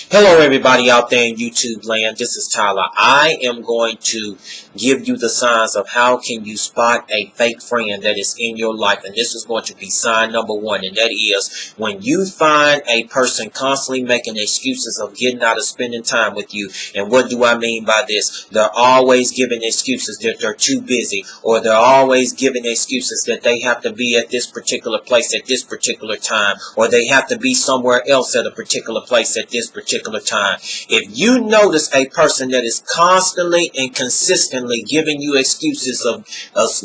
Hello everybody out there in YouTube land, this is Tyler. I am going to give you the signs of how can you spot a fake friend that is in your life, and this is going to be sign number one, and that is when you find a person constantly making excuses of getting out of spending time with you. And what do I mean by this? They're always giving excuses that they're too busy, or they're always giving excuses that they have to be at this particular place at this particular time, or they have to be somewhere else at a particular place at this particular time. If you notice a person that is constantly and consistently giving you excuses of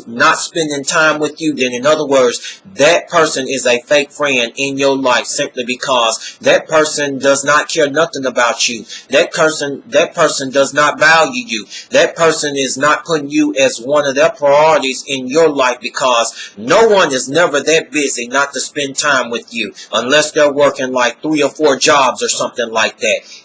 not spending time with you, then in other words, that person is a fake friend in your life, simply because that person does not care nothing about you. That person does not value you. That person is not putting you as one of their priorities in your life, because no one is never that busy not to spend time with you unless they're working like 3 or 4 jobs or something like that.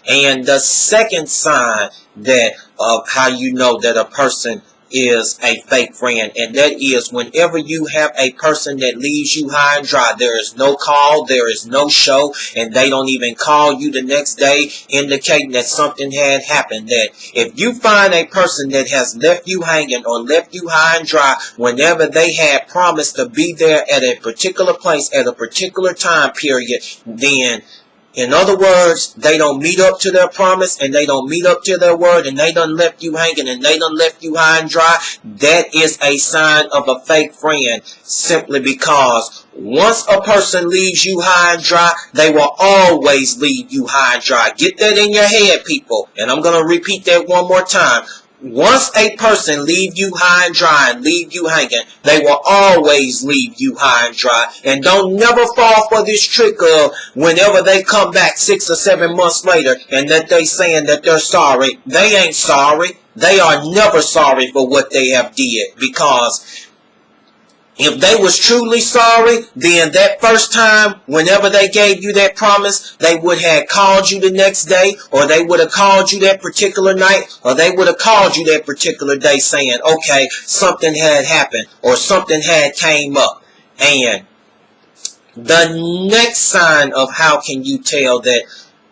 And the second sign that of how you know that a person is a fake friend, and that is whenever you have a person that leaves you high and dry. There is no call, there is no show, and they don't even call you the next day indicating that something had happened. That if you find a person that has left you hanging or left you high and dry whenever they had promised to be there at a particular place at a particular time period, then in other words, they don't meet up to their promise, and they don't meet up to their word, and they done left you hanging, and they done left you high and dry. That is a sign of a fake friend, simply because once a person leaves you high and dry, they will always leave you high and dry. Get that in your head, people. And I'm going to repeat that one more time. Once a person leave you high and dry and leave you hanging, they will always leave you high and dry. And don't never fall for this trick of whenever they come back 6 or 7 months later and that they saying that they're sorry. They ain't sorry. They are never sorry for what they have did, because if they was truly sorry, then that first time, whenever they gave you that promise, they would have called you the next day, or they would have called you that particular night, or they would have called you that particular day saying, okay, something had happened, or something had came up. And the next sign of how can you tell that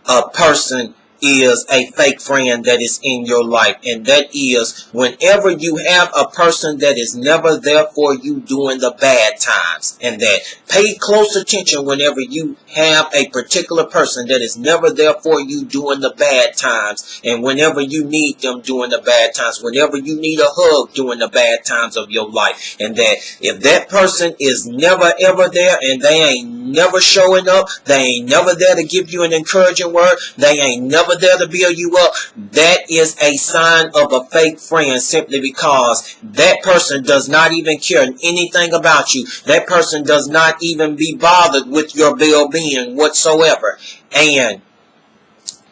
a person is a fake friend that is in your life, and that is whenever you have a person that is never there for you during the bad times. And that pay close attention whenever you have a particular person that is never there for you during the bad times, and whenever you need them during the bad times, whenever you need a hug during the bad times of your life. And that if that person is never ever there, and they ain't never showing up, they ain't never there to give you an encouraging word, they ain't never there to build you up, that is a sign of a fake friend, simply because that person does not even care anything about you. That person does not even be bothered with your well-being whatsoever. And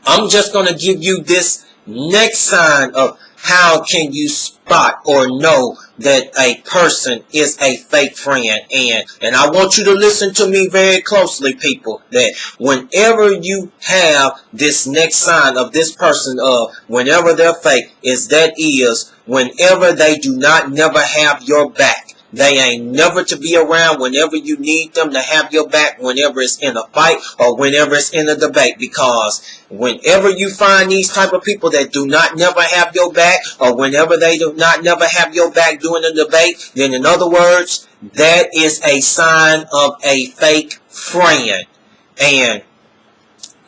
I'm just going to give you this next sign of how can you spot or know that a person is a fake friend. And I want you to listen to me very closely, people, that whenever you have this next sign of this person of whenever they're fake, is whenever they do not never have your back. They ain't never to be around whenever you need them to have your back, whenever it's in a fight or whenever it's in a debate. Because whenever you find these type of people that do not never have your back, or whenever they do not never have your back during a debate, then in other words, that is a sign of a fake friend. And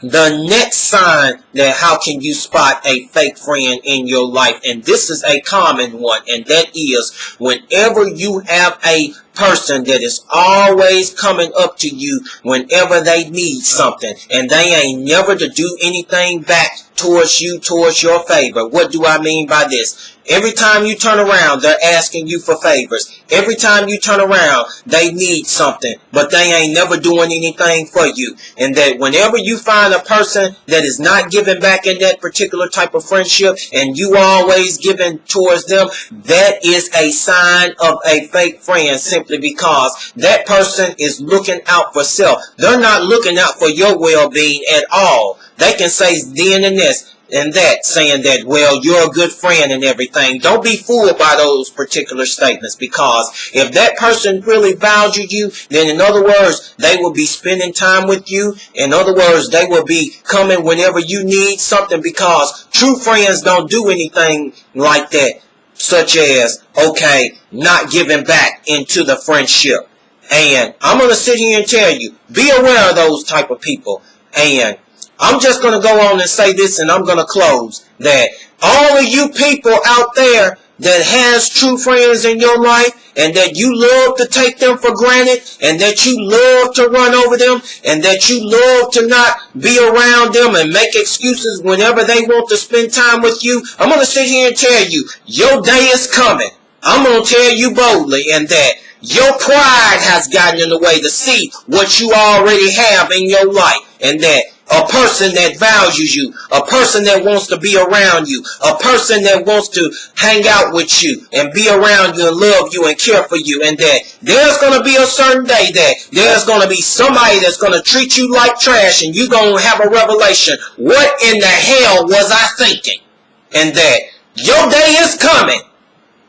the next sign that how can you spot a fake friend in your life, and this is a common one, and that is whenever you have a person that is always coming up to you whenever they need something, and they ain't never to do anything back towards you, towards your favor. What do I mean by this? Every time you turn around, they're asking you for favors. Every time you turn around, they need something, but they ain't never doing anything for you. And that whenever you find a person that is not giving back in that particular type of friendship, and you always giving towards them, that is a sign of a fake friend, simply because that person is looking out for self. They're not looking out for your well-being at all. They can say then and this, and that, saying that, well, you're a good friend and everything. Don't be fooled by those particular statements, because if that person really valued you, then in other words, they will be spending time with you. In other words, they will be coming whenever you need something, because true friends don't do anything like that, such as, okay, not giving back into the friendship. And I'm going to sit here and tell you, be aware of those type of people. And I'm just going to go on and say this, and I'm going to close, that all of you people out there that has true friends in your life, and that you love to take them for granted, and that you love to run over them, and that you love to not be around them and make excuses whenever they want to spend time with you, I'm going to sit here and tell you, your day is coming. I'm going to tell you boldly, and that your pride has gotten in the way to see what you already have in your life, and that a person that values you, a person that wants to be around you, a person that wants to hang out with you and be around you and love you and care for you, and that there's going to be a certain day that there's going to be somebody that's going to treat you like trash, and you're going to have a revelation, what in the hell was I thinking? And that your day is coming.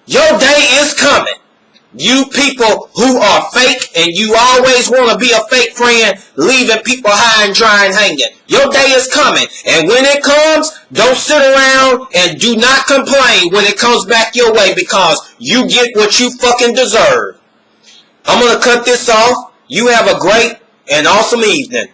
Your day is coming. You people who are fake and you always want to be a fake friend, leaving people high and dry and hanging. Your day is coming. And when it comes, don't sit around and do not complain when it comes back your way, because you get what you fucking deserve. I'm going to cut this off. You have a great and awesome evening.